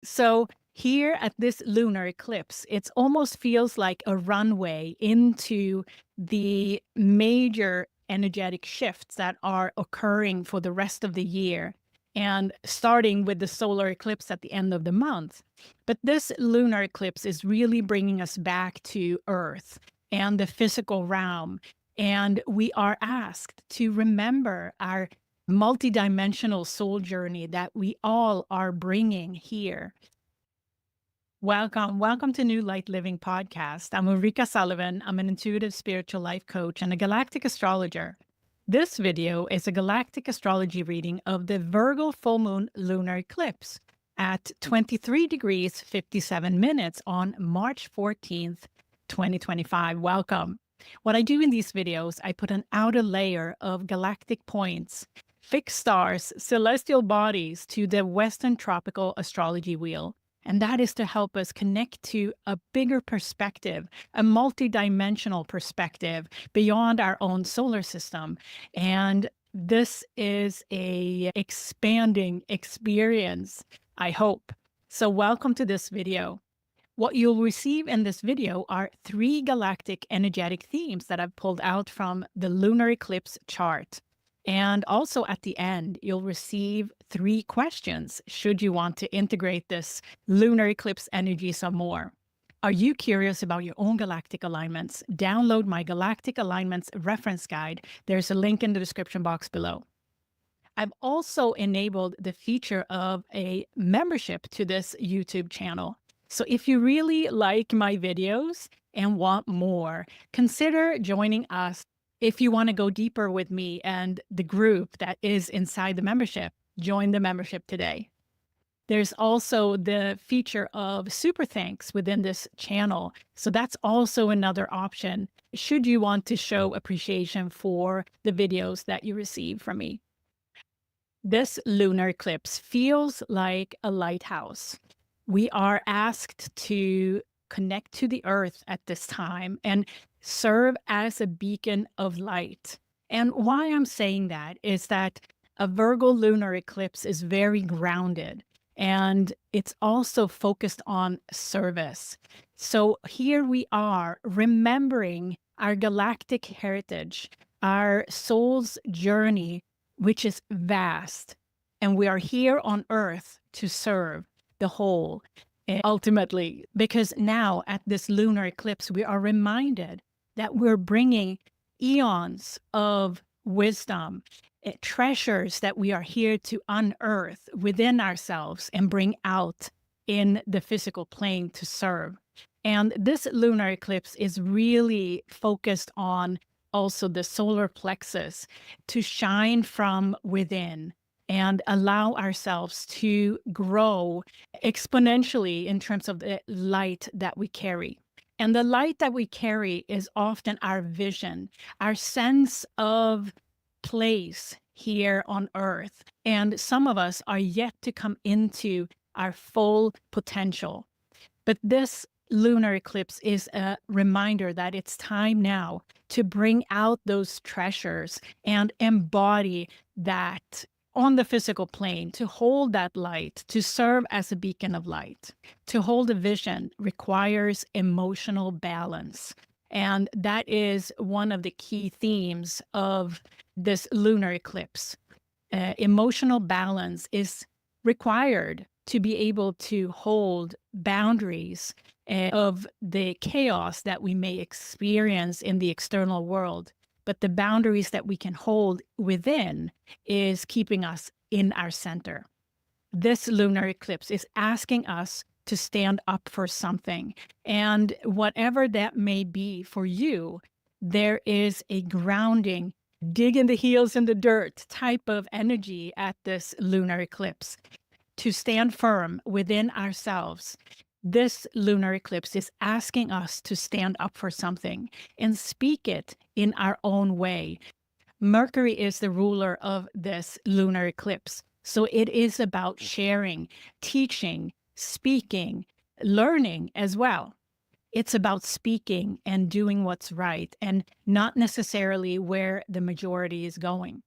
So here at this lunar eclipse, it almost feels like a runway into the major energetic shifts that are occurring for the rest of the year and starting with the solar eclipse at the end of the month. But this lunar eclipse is really bringing us back to Earth and the physical realm. And we are asked to remember our multidimensional soul journey that we all are bringing here. Welcome to New Light Living Podcast. I'm Ulrika Sullivan. I'm an intuitive spiritual life coach and a galactic astrologer. This video is a galactic astrology reading of the Virgo full moon lunar eclipse at 23 degrees 57 minutes on March 14th, 2025. Welcome. What I do in these videos, I put an outer layer of galactic points, fixed stars, celestial bodies to the Western tropical astrology wheel. And that is to help us connect to a bigger perspective, a multidimensional perspective beyond our own solar system. And this is a expanding experience, I hope. So welcome to this video. What you'll receive in this video are 3 galactic energetic themes that I've pulled out from the lunar eclipse chart. And also at the end, you'll receive 3 questions should you want to integrate this lunar eclipse energy some more. Are you curious about your own galactic alignments? Download my Galactic Alignments Reference Guide. There's a link in the description box below. I've also enabled the feature of a membership to this YouTube channel. So if you really like my videos and want more, consider joining us. If you want to go deeper with me and the group that is inside the membership, join the membership today. There's also the feature of super thanks within this channel. So that's also another option should you want to show appreciation for the videos that you receive from me. This lunar eclipse feels like a lighthouse. We are asked to connect to the earth at this time and serve as a beacon of light. And why I'm saying that is that a Virgo lunar eclipse is very grounded and it's also focused on service. So here we are remembering our galactic heritage, our soul's journey, which is vast. And we are here on earth to serve the whole. Ultimately, because now at this lunar eclipse, we are reminded that we're bringing eons of wisdom, treasures that we are here to unearth within ourselves and bring out in the physical plane to serve. And this lunar eclipse is really focused on also the solar plexus to shine from within and allow ourselves to grow exponentially in terms of the light that we carry. And the light that we carry is often our vision, our sense of place here on earth. And some of us are yet to come into our full potential. But this lunar eclipse is a reminder that it's time now to bring out those treasures and embody that on the physical plane, to hold that light, to serve as a beacon of light. To hold a vision requires emotional balance. And that is one of the key themes of this lunar eclipse. Emotional balance is required to be able to hold boundaries of the chaos that we may experience in the external world. But the boundaries that we can hold within is keeping us in our center. This lunar eclipse is asking us to stand up for something. And whatever that may be for you, there is a grounding, digging the heels in the dirt type of energy at this lunar eclipse. To stand firm within ourselves, this lunar eclipse is asking us to stand up for something and speak it in our own way. Mercury is the ruler of this lunar eclipse. So it is about sharing, teaching, speaking, learning as well. It's about speaking and doing what's right and not necessarily where the majority is going.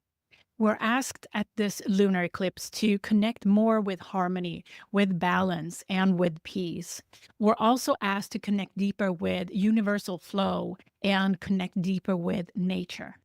We're asked at this lunar eclipse to connect more with harmony, with balance, and with peace. We're also asked to connect deeper with universal flow and connect deeper with nature.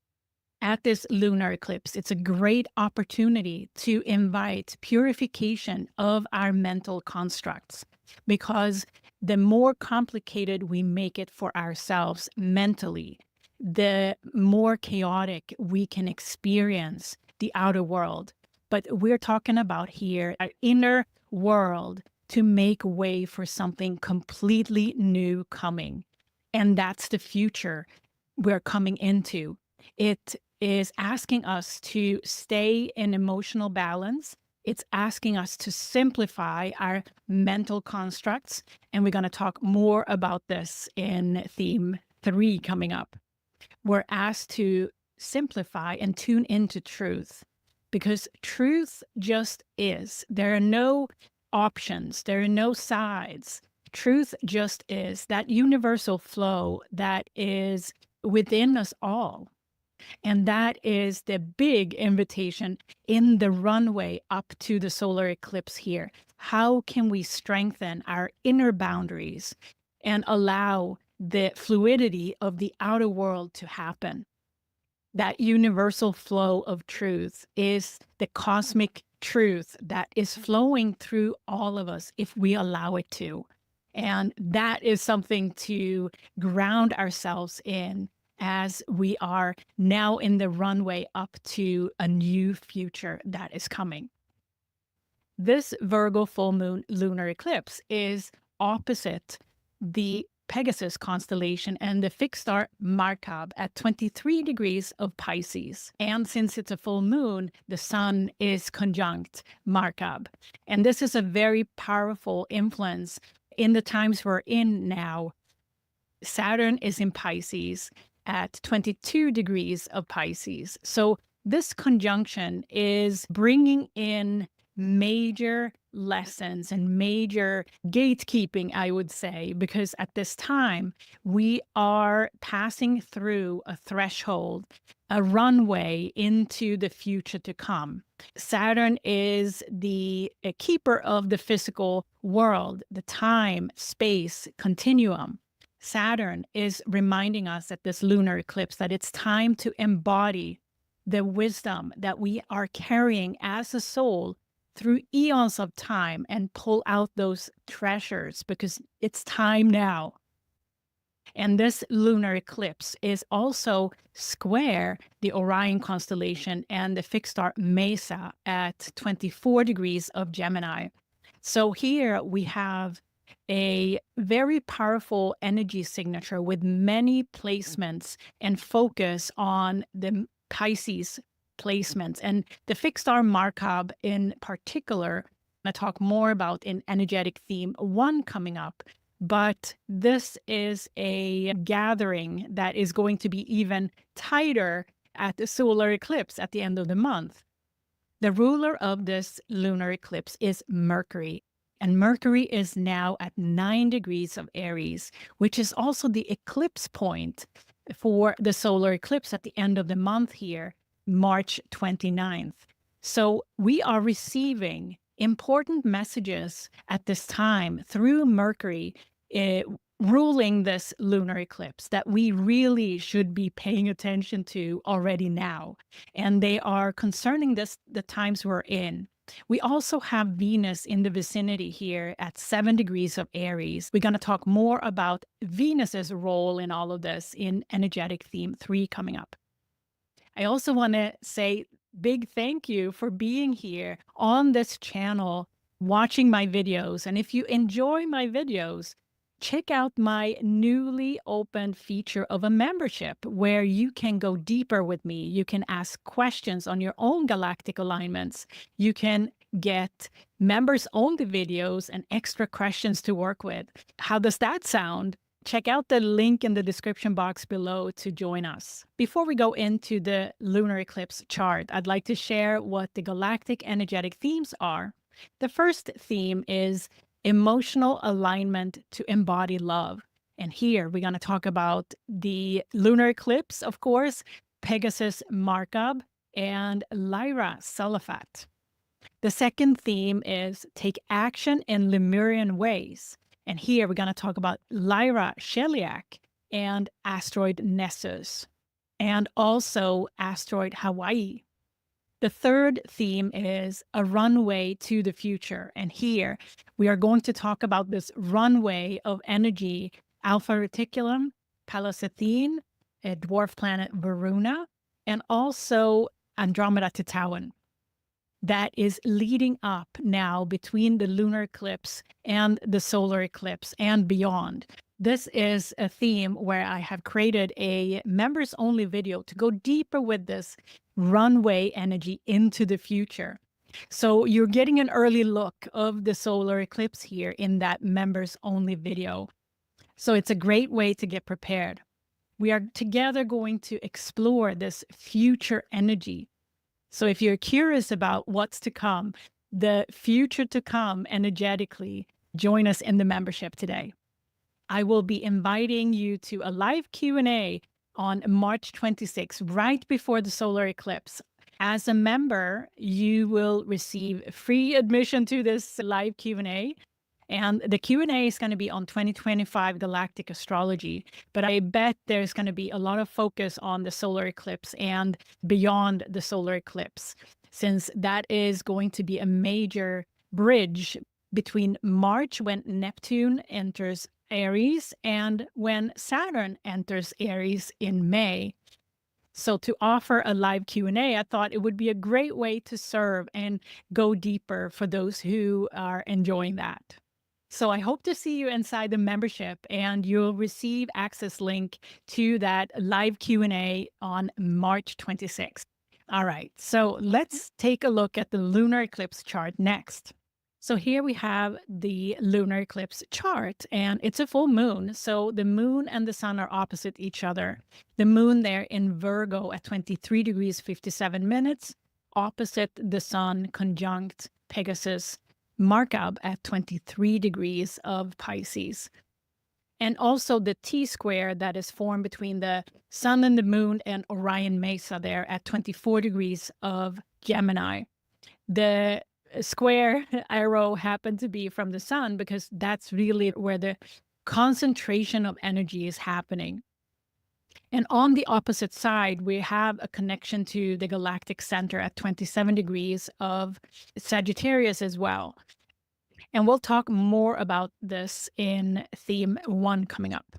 At this lunar eclipse, it's a great opportunity to invite purification of our mental constructs, because the more complicated we make it for ourselves mentally, the more chaotic we can experience the outer world. But we're talking about here our inner world to make way for something completely new coming. And that's the future we're coming into. It is asking us to stay in emotional balance. It's asking us to simplify our mental constructs. And we're going to talk more about this in theme 3 coming up. We're asked to simplify and tune into truth, because truth just is. There are no options. There are no sides. Truth just is that universal flow that is within us all. And that is the big invitation in the runway up to the solar eclipse here. How can we strengthen our inner boundaries and allow the fluidity of the outer world to happen? That universal flow of truth is the cosmic truth that is flowing through all of us if we allow it to. And that is something to ground ourselves in as we are now in the runway up to a new future that is coming. This Virgo full moon lunar eclipse is opposite the Pegasus constellation and the fixed star Markab at 23 degrees of Pisces. And since it's a full moon, the sun is conjunct Markab. And this is a very powerful influence in the times we're in now. Saturn is in Pisces at 22 degrees of Pisces. So this conjunction is bringing in major lessons and major gatekeeping, I would say, because at this time we are passing through a threshold, a runway into the future to come. Saturn is the keeper of the physical world, the time, space, continuum. Saturn is reminding us at this lunar eclipse that it's time to embody the wisdom that we are carrying as a soul through eons of time and pull out those treasures, because it's time now. And this lunar eclipse is also square the Orion constellation and the fixed star Mesa at 24 degrees of Gemini. So here we have a very powerful energy signature with many placements and focus on the Pisces placements. And the fixed star Markab in particular, I talk more about in energetic theme 1 coming up. But this is a gathering that is going to be even tighter at the solar eclipse at the end of the month. The ruler of this lunar eclipse is Mercury. And Mercury is now at 9 degrees of Aries, which is also the eclipse point for the solar eclipse at the end of the month here, March 29th. So we are receiving important messages at this time through Mercury ruling this lunar eclipse that we really should be paying attention to already now. And they are concerning the times we're in. We also have Venus in the vicinity here at 7 degrees of Aries. We're going to talk more about Venus's role in all of this in energetic theme 3 coming up. I also want to say big thank you for being here on this channel, watching my videos. And if you enjoy my videos, check out my newly opened feature of a membership where you can go deeper with me. You can ask questions on your own galactic alignments. You can get members-only videos and extra questions to work with. How does that sound? Check out the link in the description box below to join us. Before we go into the lunar eclipse chart, I'd like to share what the galactic energetic themes are. The first theme is emotional alignment to embody love. And here we're going to talk about the lunar eclipse, of course, Pegasus-Markab, and Lyra-Sulaphat. The second theme is take action in Lemurian ways. And here we're going to talk about Lyra-Sheliak and Asteroid Nessus, and also Asteroid Hawaii. The third theme is a runway to the future. And here we are going to talk about this runway of energy, Alpha-Reticulum, Pallas, a dwarf planet Varuna, and also Andromeda Titawin, that is leading up now between the lunar eclipse and the solar eclipse and beyond. This is a theme where I have created a members only video to go deeper with this runway energy into the future. So you're getting an early look of the solar eclipse here in that members only video. So it's a great way to get prepared. We are together going to explore this future energy. So if you're curious about what's to come, the future to come energetically, join us in the membership today. I will be inviting you to a live Q&A on March 26th, right before the solar eclipse. As a member, you will receive free admission to this live Q&A. And the Q&A is going to be on 2025 Galactic Astrology. But I bet there's going to be a lot of focus on the solar eclipse and beyond the solar eclipse, since that is going to be a major bridge between March, when Neptune enters Aries, and when Saturn enters Aries in May. So to offer a live Q&A, I thought it would be a great way to serve and go deeper for those who are enjoying that. So I hope to see you inside the membership, and you'll receive access link to that live Q&A on March 26th. All right, so let's take a look at the lunar eclipse chart next. So here we have the lunar eclipse chart, and it's a full moon. So the moon and the sun are opposite each other. The moon there in Virgo at 23 degrees 57 minutes, opposite the sun, conjunct Pegasus-Markab at 23 degrees of Pisces. And also the T-square that is formed between the sun and the moon and Orion Mesa there at 24 degrees of Gemini. The square arrow happened to be from the sun because that's really where the concentration of energy is happening. And on the opposite side, we have a connection to the galactic center at 27 degrees of Sagittarius as well. And we'll talk more about this in theme 1 coming up.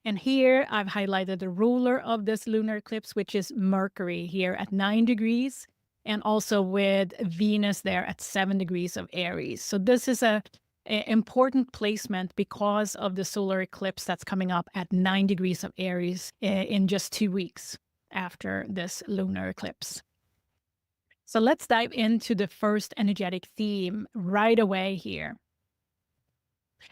And here I've highlighted the ruler of this lunar eclipse, which is Mercury here at 9 degrees. And also with Venus there at 7 degrees of Aries. So this is a important placement because of the solar eclipse that's coming up at 9 degrees of Aries in just 2 weeks after this lunar eclipse. So let's dive into the first energetic theme right away here.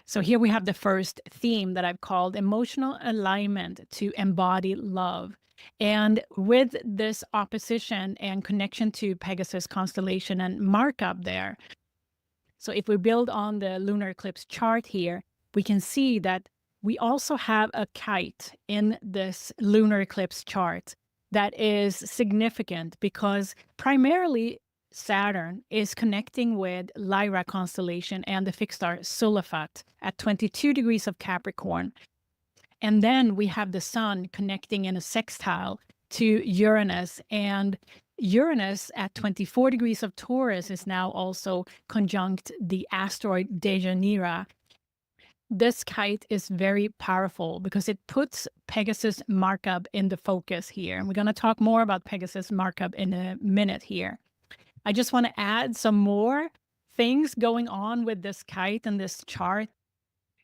So here we have the first theme that I've called emotional alignment to embody love. And with this opposition and connection to Pegasus constellation and Markab there, so if we build on the lunar eclipse chart here, we can see that we also have a kite in this lunar eclipse chart that is significant because primarily Saturn is connecting with Lyra constellation and the fixed star Sulaphat at 22 degrees of Capricorn. And then we have the sun connecting in a sextile to Uranus, and Uranus at 24 degrees of Taurus is now also conjunct the asteroid Dejanira. This kite is very powerful because it puts Pegasus-Markab in the focus here. And we're going to talk more about Pegasus-Markab in a minute here. I just want to add some more things going on with this kite and this chart.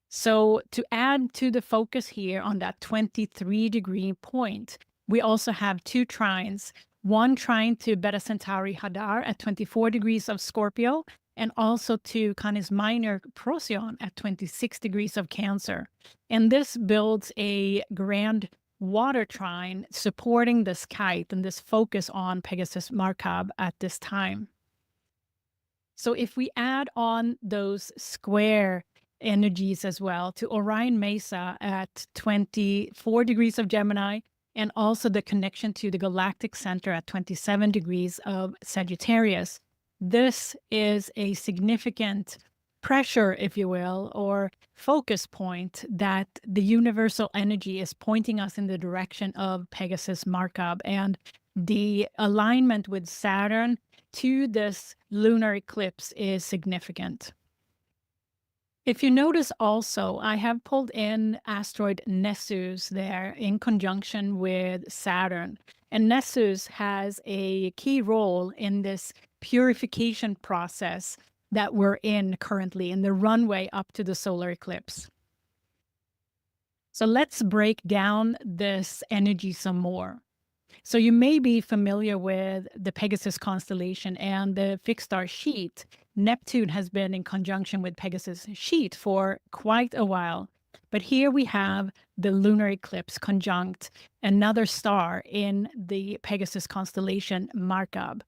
So to add to the focus here on that 23-degree point, we also have 2 trines. One trine to Beta Centauri Hadar at 24 degrees of Scorpio, and also to Canis Minor Procyon at 26 degrees of Cancer. And this builds a grand water trine supporting this kite and this focus on Pegasus-Markab at this time. So if we add on those square energies as well to Orion Mesa at 24 degrees of Gemini and also the connection to the galactic center at 27 degrees of Sagittarius. This is a significant pressure, if you will, or focus point that the universal energy is pointing us in the direction of Pegasus-Markab. And the alignment with Saturn to this lunar eclipse is significant. If you notice also, I have pulled in asteroid Nessus there in conjunction with Saturn. And Nessus has a key role in this purification process that we're in currently in the runway up to the solar eclipse. So let's break down this energy some more. So you may be familiar with the Pegasus constellation and the fixed star sheet. Neptune has been in conjunction with Pegasus sheet for quite a while. But here we have the lunar eclipse conjunct another star in the Pegasus constellation, Markab,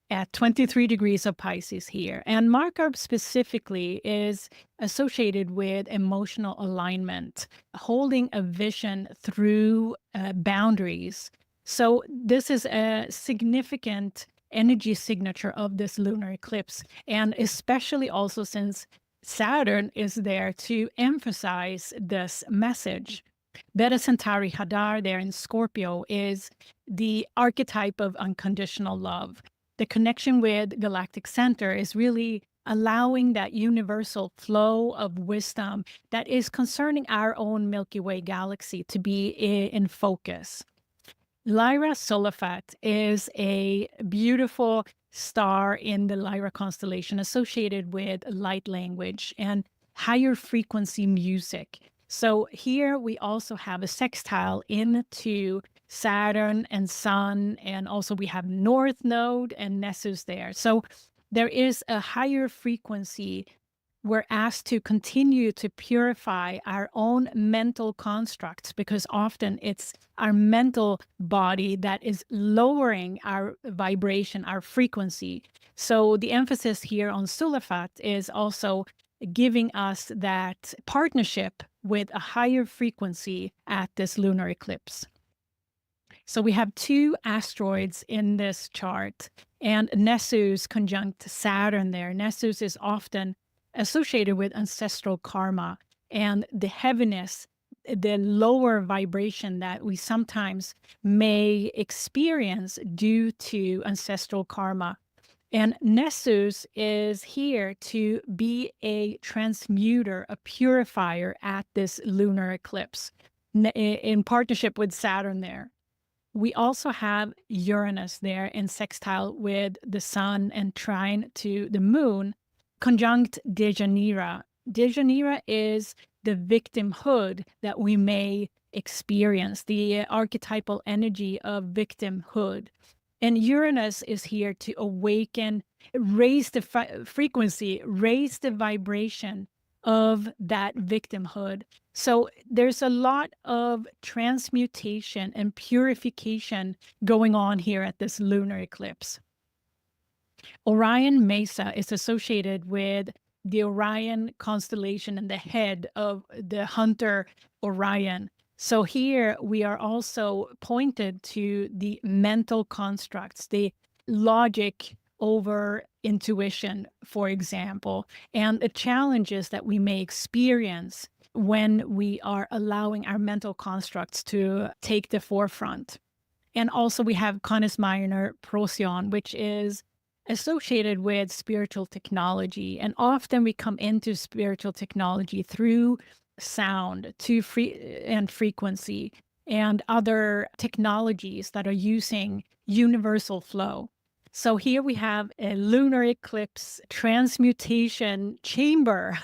at 23 degrees of Pisces here. And Markab specifically is associated with emotional alignment, holding a vision through boundaries. So this is a significant energy signature of this lunar eclipse, and especially also since Saturn is there to emphasize this message. Beta Centauri Hadar there in Scorpio is the archetype of unconditional love. The connection with Galactic Center is really allowing that universal flow of wisdom that is concerning our own Milky Way galaxy to be in focus. Lyra-Sulaphat is a beautiful star in the Lyra constellation associated with light language and higher frequency music. So here we also have a sextile into Saturn and Sun, and also we have North Node and Nessus there. So there is a higher frequency. We're asked to continue to purify our own mental constructs because often it's our mental body that is lowering our vibration, our frequency. So the emphasis here on Sulaphat is also giving us that partnership with a higher frequency at this lunar eclipse. So we have two asteroids in this chart, and Nessus conjunct Saturn there. Nessus is often associated with ancestral karma and the heaviness, the lower vibration that we sometimes may experience due to ancestral karma. And Nessus is here to be a transmuter, a purifier at this lunar eclipse in partnership with Saturn there. We also have Uranus there in sextile with the sun and trine to the moon, conjunct Dejanira. Dejanira is the victimhood that we may experience, the archetypal energy of victimhood. And Uranus is here to awaken, raise the frequency, raise the vibration of that victimhood. So there's a lot of transmutation and purification going on here at this lunar eclipse. Orion Mesa is associated with the Orion constellation and the head of the hunter Orion. So here we are also pointed to the mental constructs, the logic over intuition, for example, and the challenges that we may experience when we are allowing our mental constructs to take the forefront. And also we have Canis Minor Procyon, which is associated with spiritual technology. And often we come into spiritual technology through sound and frequency and other technologies that are using universal flow. So here we have a lunar eclipse transmutation chamber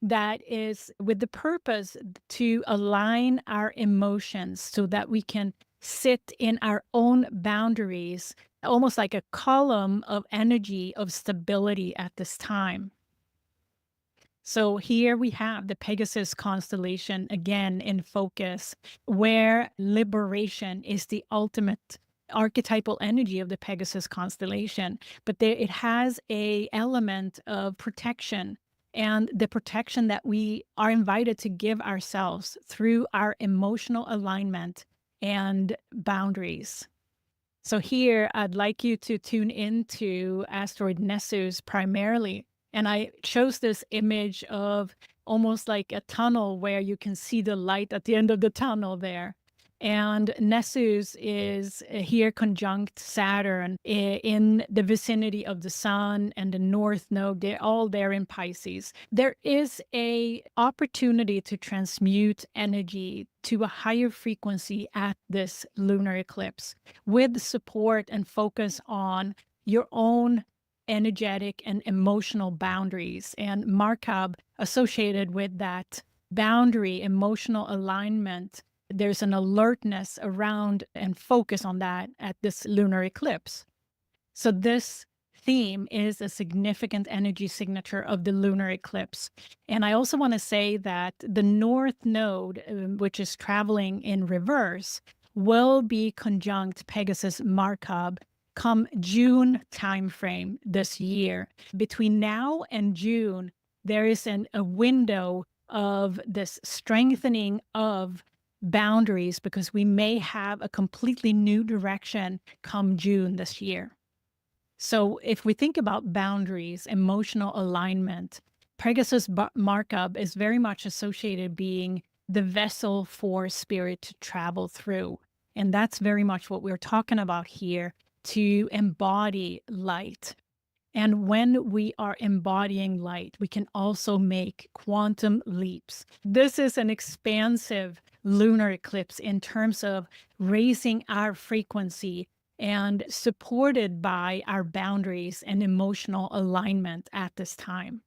that is with the purpose to align our emotions so that we can sit in our own boundaries, almost like a column of energy of stability at this time. So here we have the Pegasus constellation again in focus, where liberation is the ultimate archetypal energy of the Pegasus constellation, but there it has a element of protection, and the protection that we are invited to give ourselves through our emotional alignment and boundaries. So here, I'd like you to tune into Asteroid Nessus primarily. And I chose this image of almost like a tunnel where you can see the light at the end of the tunnel there. And Nessus is here conjunct Saturn in the vicinity of the Sun and the North Node. They're all there in Pisces. There is a opportunity to transmute energy to a higher frequency at this lunar eclipse with support and focus on your own energetic and emotional boundaries and Markab associated with that boundary, emotional alignment. There's an alertness around and focus on that at this lunar eclipse. So this theme is a significant energy signature of the lunar eclipse. And I also want to say that the North Node, which is traveling in reverse, will be conjunct Pegasus-Markab come June timeframe this year. Between now and June, there is a window of this strengthening of boundaries because we may have a completely new direction come June this year. So if we think about boundaries, emotional alignment, Pegasus-Markab is very much associated being the vessel for spirit to travel through. And that's very much what we're talking about here, to embody light. And when we are embodying light, we can also make quantum leaps. This is an expansive lunar eclipse in terms of raising our frequency and supported by our boundaries and emotional alignment at this time.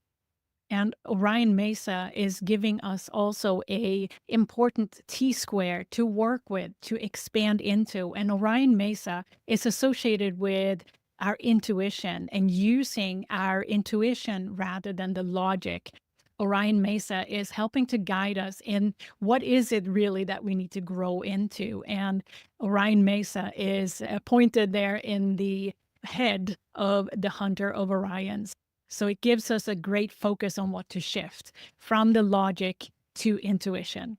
And Orion Mesa is giving us also a important T-square to work with, to expand into. And Orion Mesa is associated with our intuition and using our intuition rather than the logic. Orion Mesa is helping to guide us in what is it really that we need to grow into. And Orion Mesa is pointed there in the head of the Hunter of Orions. So it gives us a great focus on what to shift from the logic to intuition.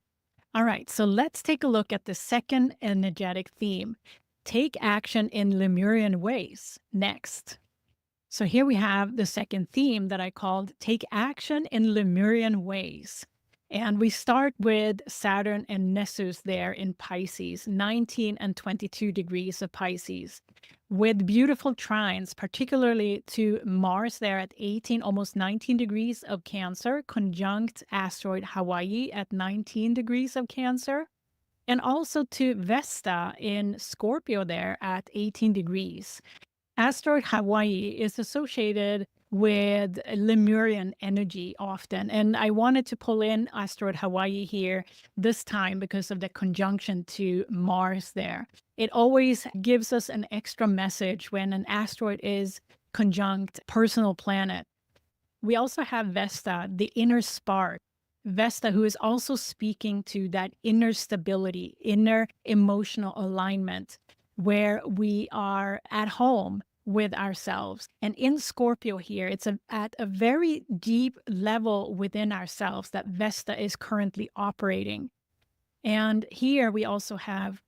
All right, so let's take a look at the second energetic theme. Take action in Lemurian ways next. So here we have the second theme that I called Take Action in Lemurian Ways. And we start with Saturn and Nessus there in Pisces, 19 and 22 degrees of Pisces, with beautiful trines, particularly to Mars there at 18, almost 19 degrees of Cancer, conjunct asteroid Hawaii at 19 degrees of Cancer, and also to Vesta in Scorpio there at 18 degrees. Asteroid Hawaii is associated with Lemurian energy often. And I wanted to pull in asteroid Hawaii here this time because of the conjunction to Mars there. It always gives us an extra message when an asteroid is conjunct personal planet. We also have Vesta, the inner spark. Vesta, who is also speaking to that inner stability, inner emotional alignment, where we are at home with ourselves. And in Scorpio here, it's at a very deep level within ourselves that Vesta is currently operating. And here we also have,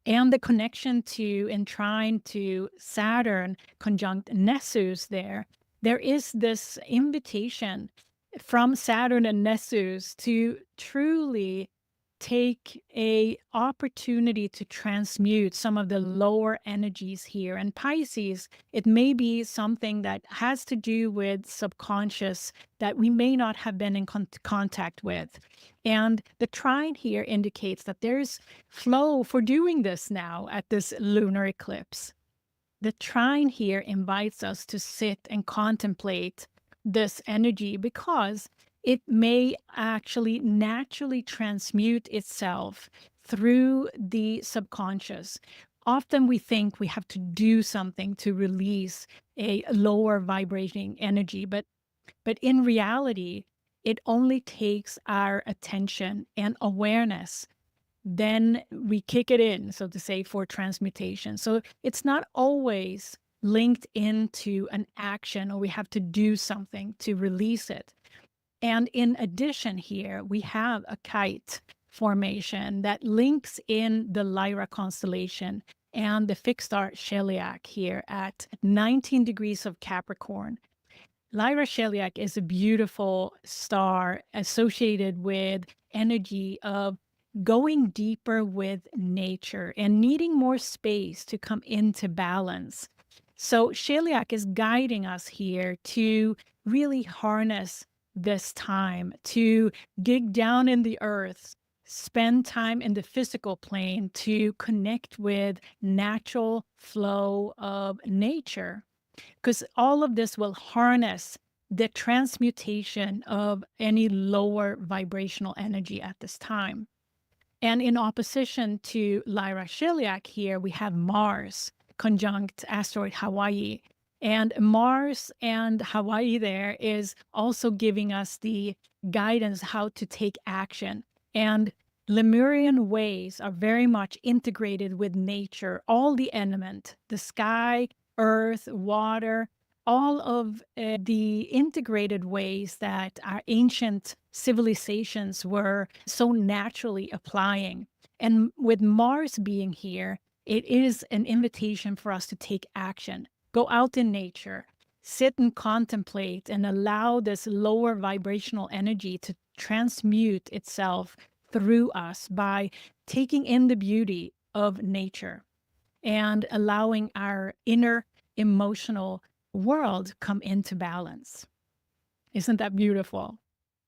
and the connection to and trine to Saturn conjunct Nessus there is this invitation from Saturn and Nessus to truly take a opportunity to transmute some of the lower energies here. And Pisces, it may be something that has to do with subconscious that we may not have been in contact with. And the trine here indicates that there's flow for doing this now at this lunar eclipse. The trine here invites us to sit and contemplate this energy because it may actually naturally transmute itself through the subconscious. Often we think we have to do something to release a lower vibrating energy, but in reality, it only takes our attention and awareness. Then we kick it in, so to say, for transmutation. So it's not always linked into an action or we have to do something to release it. And in addition here, we have a kite formation that links in the Lyra constellation and the fixed star Sheliak here at 19 degrees of Capricorn. Lyra-Sheliak is a beautiful star associated with energy of going deeper with nature and needing more space to come into balance. So Sheliak is guiding us here to really harness this time, to dig down in the earth, spend time in the physical plane to connect with natural flow of nature, because all of this will harness the transmutation of any lower vibrational energy at this time. And in opposition to Lyra-Sheliak here, we have Mars conjunct asteroid Hawaii. And Mars and Hawaii there is also giving us the guidance how to take action. And Lemurian ways are very much integrated with nature, all the element, the sky, earth, water, all of the integrated ways that our ancient civilizations were so naturally applying. And with Mars being here, it is an invitation for us to take action, go out in nature, sit and contemplate and allow this lower vibrational energy to transmute itself through us by taking in the beauty of nature and allowing our inner emotional world come into balance. Isn't that beautiful?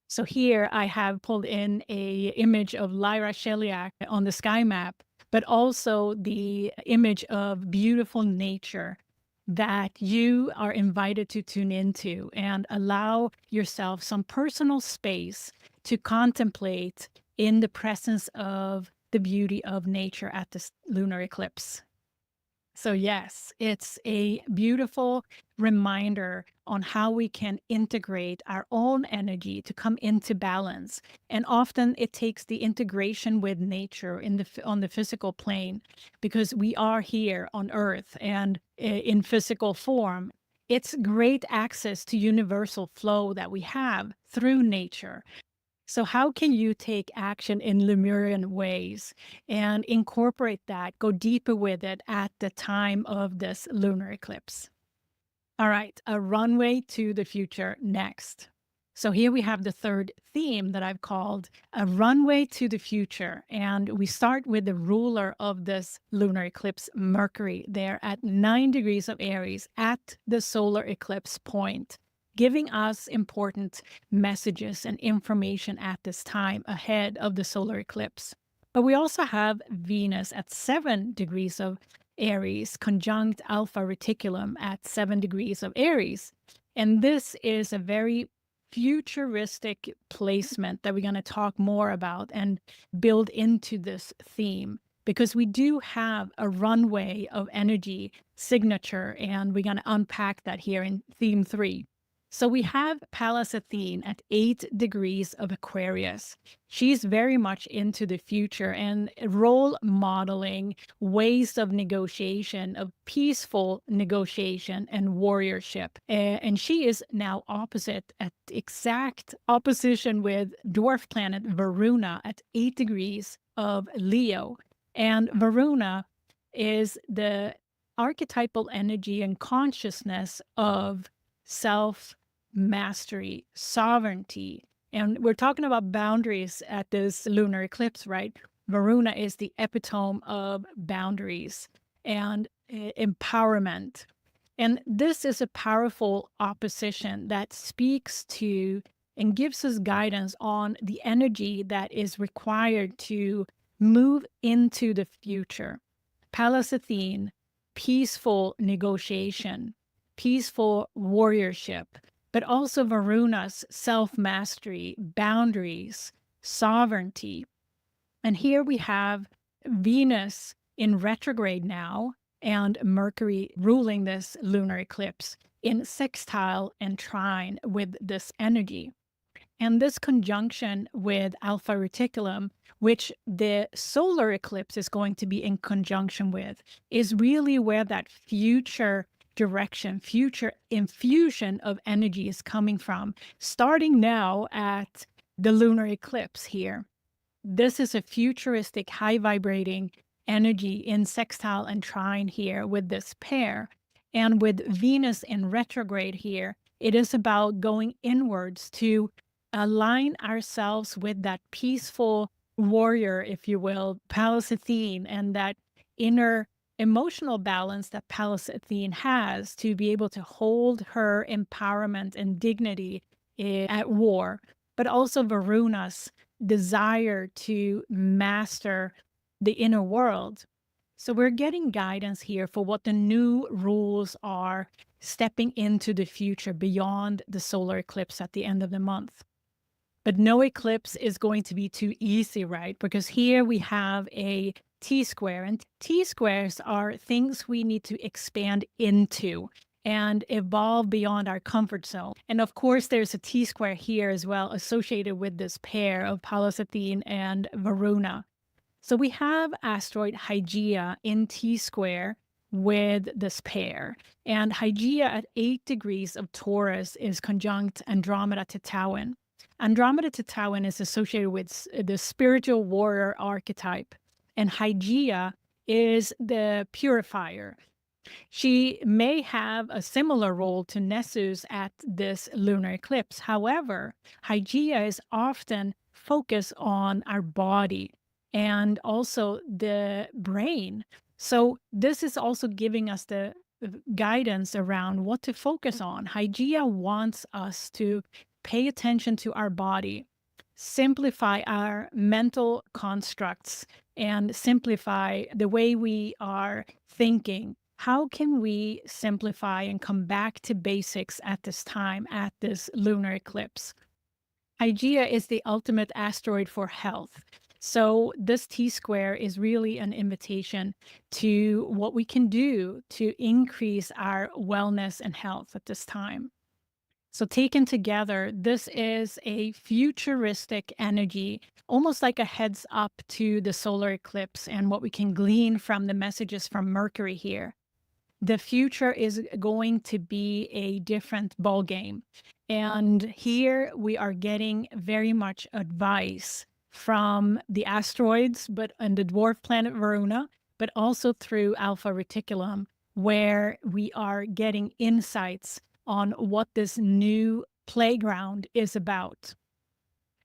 So here I have pulled in a image of Lyra-Sheliak on the sky map, but also the image of beautiful nature that you are invited to tune into and allow yourself some personal space to contemplate in the presence of the beauty of nature at this lunar eclipse. So yes, it's a beautiful reminder on how we can integrate our own energy to come into balance. And often it takes the integration with nature on the physical plane, because we are here on Earth and in physical form. It's great access to universal flow that we have through nature. So how can you take action in Lemurian ways and incorporate that, go deeper with it at the time of this lunar eclipse? All right, a runway to the future next. So here we have the third theme that I've called a runway to the future. And we start with the ruler of this lunar eclipse, Mercury, there at 9 degrees of Aries at the solar eclipse point, giving us important messages and information at this time ahead of the solar eclipse. But we also have Venus at 7 degrees of Aries, conjunct Alpha-Reticulum at 7 degrees of Aries. And this is a very futuristic placement that we're going to talk more about and build into this theme, because we do have a runway of energy signature, and we're going to unpack that here in theme 3. So we have Pallas Athene at 8 degrees of Aquarius. She's very much into the future and role modeling ways of negotiation, of peaceful negotiation and warriorship. And she is now opposite, at exact opposition with dwarf planet Varuna at 8 degrees of Leo. And Varuna is the archetypal energy and consciousness of self-mastery, sovereignty. And we're talking about boundaries at this lunar eclipse, right? Varuna is the epitome of boundaries and empowerment. And this is a powerful opposition that speaks to and gives us guidance on the energy that is required to move into the future. Pallas Athene, peaceful negotiation, peaceful warriorship, but also Varuna's self-mastery, boundaries, sovereignty. And here we have Venus in retrograde now, and Mercury ruling this lunar eclipse in sextile and trine with this energy. And this conjunction with Alpha-Reticulum, which the solar eclipse is going to be in conjunction with, is really where that future direction, future infusion of energy is coming from, starting now at the lunar eclipse here. This is a futuristic, high vibrating energy in sextile and trine here with this pair. And with Venus in retrograde here, it is about going inwards to align ourselves with that peaceful warrior, if you will, Pallas Athene, and that inner emotional balance that Pallas Athene has to be able to hold her empowerment and dignity at war, but also Varuna's desire to master the inner world. So we're getting guidance here for what the new rules are stepping into the future beyond the solar eclipse at the end of the month. But no eclipse is going to be too easy, right? Because here we have a T-square, and T-squares are things we need to expand into and evolve beyond our comfort zone. And of course, there's a T-square here as well associated with this pair of Pallas Athene and Varuna. So we have asteroid Hygeia in T-square with this pair. And Hygeia at 8 degrees of Taurus is conjunct Andromeda Titawin. Andromeda Titawin is associated with the spiritual warrior archetype, and Hygeia is the purifier. She may have a similar role to Nessus at this lunar eclipse. However, Hygeia is often focused on our body and also the brain. So this is also giving us the guidance around what to focus on. Hygeia wants us to pay attention to our body, simplify our mental constructs, and simplify the way we are thinking. How can we simplify and come back to basics at this time, at this lunar eclipse? Hygeia is the ultimate asteroid for health. So this T-square is really an invitation to what we can do to increase our wellness and health at this time. So taken together, this is a futuristic energy, almost like a heads up to the solar eclipse and what we can glean from the messages from Mercury here. The future is going to be a different ball game. And here we are getting very much advice from the asteroids, but on the dwarf planet Varuna, but also through Alpha-Reticulum, where we are getting insights on what this new playground is about.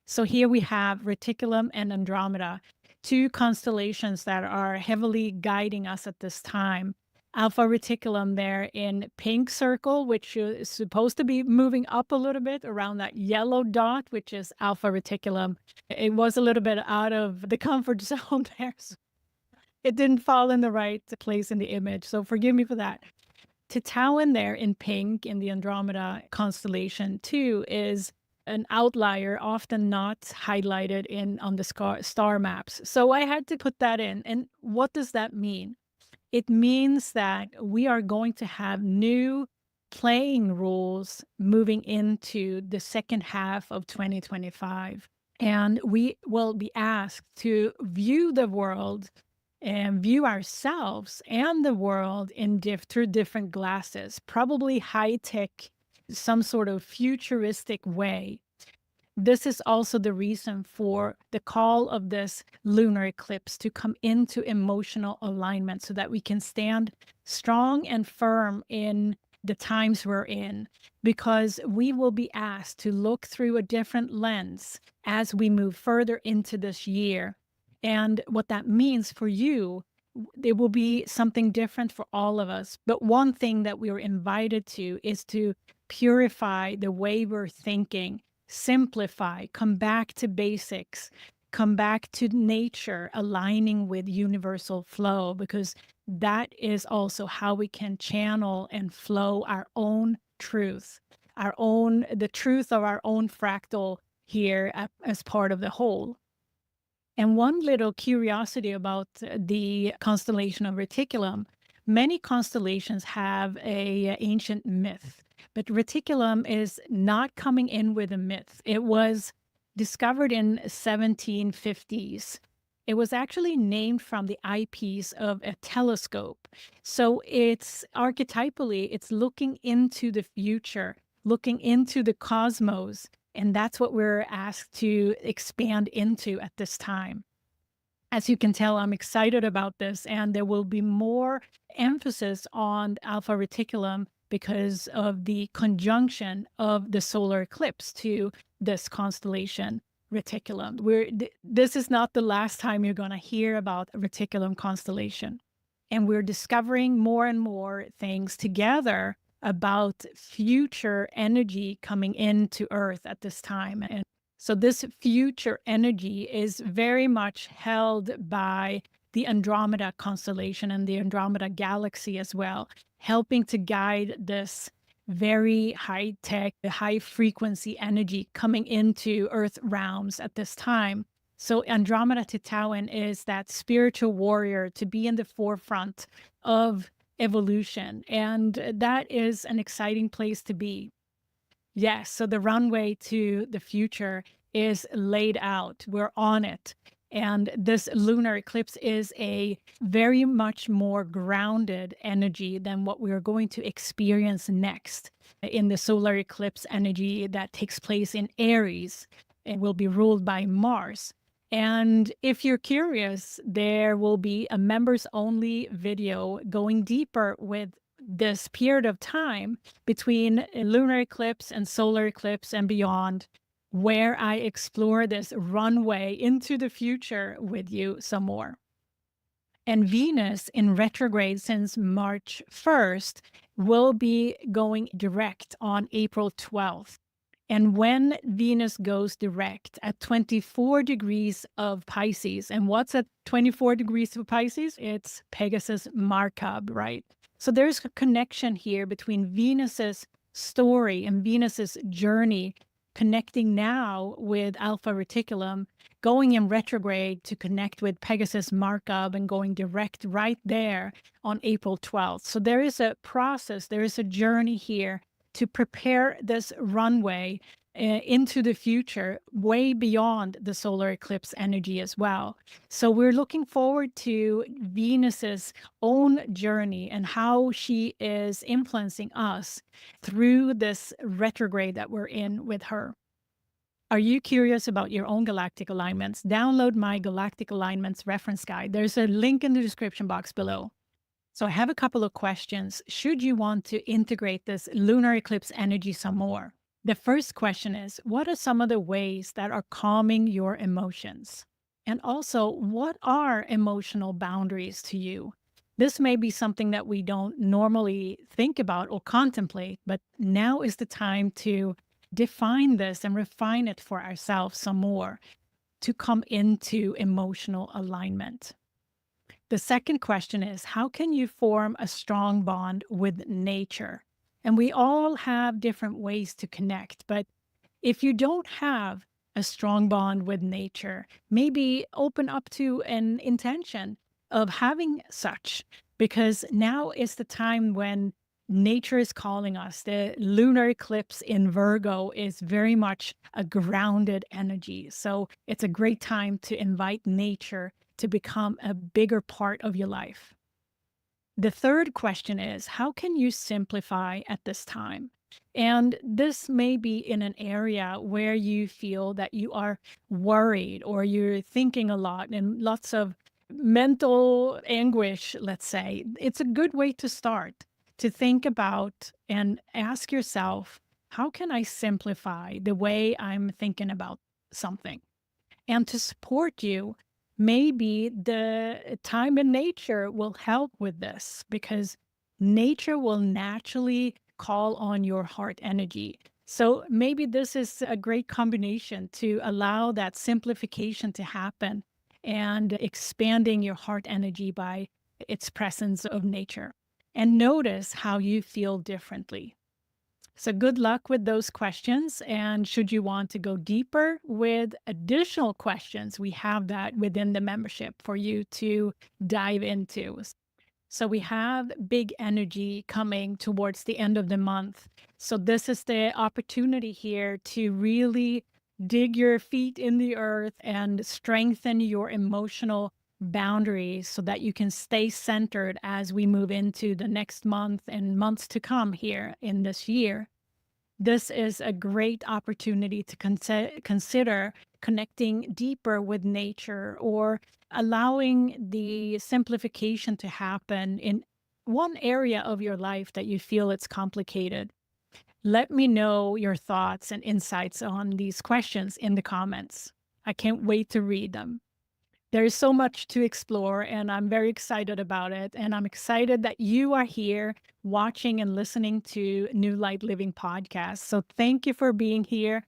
So here we have Reticulum and Andromeda, two constellations that are heavily guiding us at this time. Alpha-Reticulum there in pink circle, which is supposed to be moving up a little bit around that yellow dot, which is Alpha-Reticulum. It was a little bit out of the comfort zone there. So it didn't fall in the right place in the image. So forgive me for that. Titawin there in pink in the Andromeda constellation too is an outlier, often not highlighted on the star maps. So I had to put that in. And what does that mean? It means that we are going to have new playing rules moving into the second half of 2025. And we will be asked to view the world and view ourselves and the world in through different glasses, probably high-tech, some sort of futuristic way. This is also the reason for the call of this lunar eclipse to come into emotional alignment so that we can stand strong and firm in the times we're in, because we will be asked to look through a different lens as we move further into this year. And what that means for you, it will be something different for all of us. But one thing that we are invited to is to purify the way we're thinking, simplify, come back to basics, come back to nature, aligning with universal flow, because that is also how we can channel and flow our own truth, the truth of our own fractal here as part of the whole. And one little curiosity about the constellation of Reticulum, many constellations have an ancient myth, but Reticulum is not coming in with a myth. It was discovered in 1750s. It was actually named from the eyepiece of a telescope. So it's archetypally, it's looking into the future, looking into the cosmos, And that's what we're asked to expand into at this time. As you can tell, I'm excited about this, and there will be more emphasis on Alpha-Reticulum because of the conjunction of the solar eclipse to this constellation Reticulum. This is not the last time you're going to hear about Reticulum constellation. And we're discovering more and more things together about future energy coming into Earth at this time. And so this future energy is very much held by the Andromeda constellation and the Andromeda galaxy as well, helping to guide this very high-tech, high-frequency energy coming into Earth realms at this time. So Andromeda Titawin is that spiritual warrior to be in the forefront of evolution, and that is an exciting place to be. Yes, so the runway to the future is laid out. We're on it. And this lunar eclipse is a very much more grounded energy than what we're going to experience next in the solar eclipse energy that takes place in Aries. It will be ruled by Mars. And if you're curious, there will be a members only video going deeper with this period of time between lunar eclipse and solar eclipse and beyond, where I explore this runway into the future with you some more. And Venus in retrograde since March 1st will be going direct on April 12th. And when Venus goes direct at 24 degrees of Pisces, and what's at 24 degrees of Pisces? It's Pegasus-Markab, right? So there's a connection here between Venus's story and Venus's journey, connecting now with Alpha-Reticulum, going in retrograde to connect with Pegasus-Markab and going direct right there on April 12th. So there is a process, there is a journey here to prepare this runway into the future, way beyond the solar eclipse energy as well. So we're looking forward to Venus's own journey and how she is influencing us through this retrograde that we're in with her. Are you curious about your own galactic alignments? Download my galactic alignments reference guide. There's a link in the description box below. So I have a couple of questions. Should you want to integrate this lunar eclipse energy some more? The first question is, what are some of the ways that are calming your emotions? And also, what are emotional boundaries to you? This may be something that we don't normally think about or contemplate, but now is the time to define this and refine it for ourselves some more to come into emotional alignment. The second question is, how can you form a strong bond with nature? And we all have different ways to connect, but if you don't have a strong bond with nature, maybe open up to an intention of having such, because now is the time when nature is calling us. The lunar eclipse in Virgo is very much a grounded energy. So it's a great time to invite nature to become a bigger part of your life. The third question is, how can you simplify at this time? And this may be in an area where you feel that you are worried or you're thinking a lot and lots of mental anguish, let's say. It's a good way to start, to think about and ask yourself, how can I simplify the way I'm thinking about something? And to support you, maybe the time in nature will help with this, because nature will naturally call on your heart energy. So maybe this is a great combination to allow that simplification to happen and expanding your heart energy by its presence of nature. And notice how you feel differently. So good luck with those questions. And should you want to go deeper with additional questions, we have that within the membership for you to dive into. So we have big energy coming towards the end of the month. So this is the opportunity here to really dig your feet in the earth and strengthen your emotional boundaries so that you can stay centered as we move into the next month and months to come here in this year. This is a great opportunity to consider connecting deeper with nature or allowing the simplification to happen in one area of your life that you feel it's complicated. Let me know your thoughts and insights on these questions in the comments. I can't wait to read them. There is so much to explore, and I'm very excited about it. And I'm excited that you are here watching and listening to New Light Living podcast. So thank you for being here.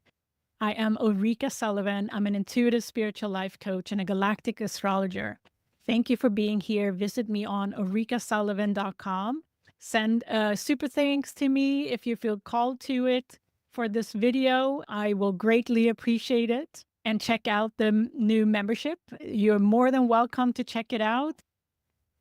I am Ulrika Sullivan. I'm an intuitive spiritual life coach and a galactic astrologer. Thank you for being here. Visit me on ulrikasullivan.com. Send super thanks to me if you feel called to it for this video. I will greatly appreciate it. And check out the new membership. You're more than welcome to check it out.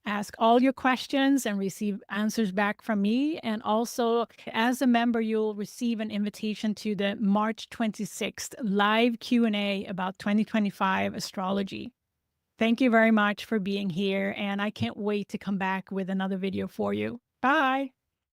Ask all your questions and receive answers back from me. And also, as a member, you'll receive an invitation to the March 26th live Q&A about 2025 astrology. Thank you very much for being here, and I can't wait to come back with another video for you. Bye.